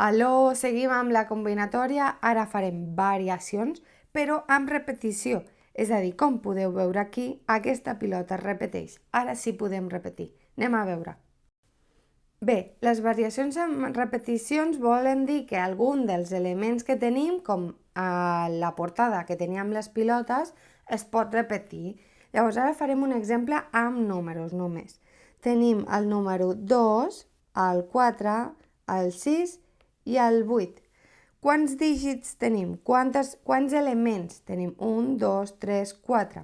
Aló, seguim amb la combinatòria, ara farem variacions, però amb repetició. És a dir, com podeu veure aquí, aquesta pilota es repeteix. Ara sí podem repetir. Anem a veure. Bé, les variacions amb repeticions volen dir que algun dels elements que tenim, com a la portada que teníem les pilotes, es pot repetir. Llavors ara farem un exemple amb números només. Tenim el número 2, el 4, el 6 i el 8. Quants dígits tenim? Quants elements tenim? 1, 2, 3, 4.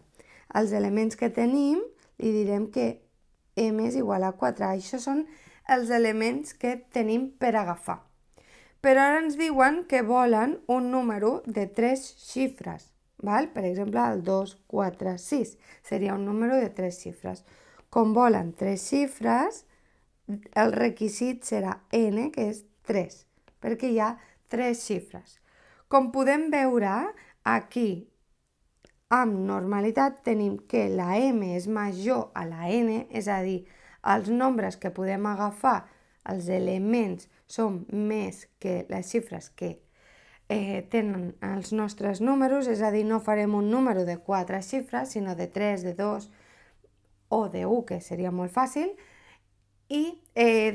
Els elements que tenim li direm que m és igual a 4. Això són els elements que tenim per agafar. Però ara ens diuen que volen un número de 3 xifres. Val? Per exemple, el 2, 4, 6 seria un número de 3 xifres. Com volen 3 xifres, el requisit serà n, que és 3, perquè hi ha 3 xifres. Com podem veure, aquí amb normalitat tenim que la m és major a la n, és a dir, els nombres que podem agafar, els elements, són més que les xifres que tenen els nostres números, és a dir, no farem un número de 4 xifres, sinó de 3, de 2 o de 1, que seria molt fàcil, i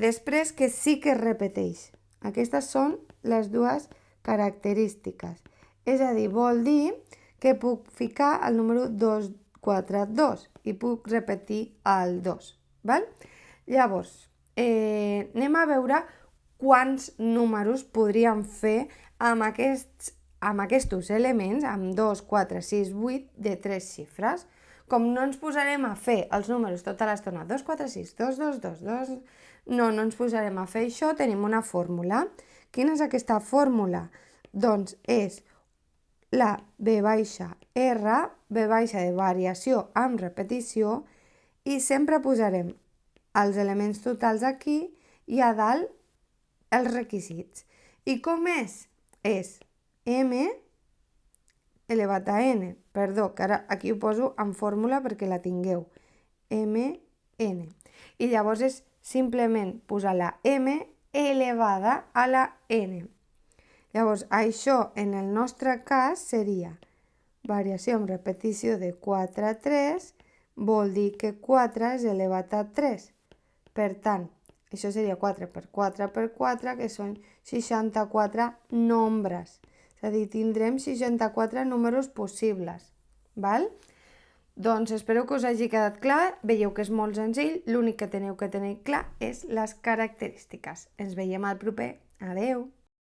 després que sí que es repeteix. Aquestes són les dues característiques. És a dir, vol dir que puc ficar el número 242 i puc repetir el 2. Val? Llavors, anem a veure quants números podríem fer amb aquests elements, amb 2, 4, 6, 8, de 3 xifres. Com no ens posarem a fer els números tota l'estona, 2, 4, 6, 2, 2, 2, 2, no ens posarem a fer això, tenim una fórmula. Quina és aquesta fórmula? Doncs és la V baixa R, V baixa de variació amb repetició, i sempre posarem els elements totals aquí i a dalt els requisits. I com és? És m elevat a n. Perdó, que ara aquí ho poso en fórmula perquè la tingueu. mn. I llavors és simplement posar la m elevada a la n. Llavors, això en el nostre cas seria variació amb repetició de 4 a 3, vol dir que 4 és elevat a 3. Per tant, això seria 4 per 4 per 4, que són 64 nombres. És a dir, tindrem 64 números possibles. Val? Doncs espero que us hagi quedat clar. Veieu que és molt senzill. L'únic que teniu que tenir clar és les característiques. Ens veiem al proper. Adeu!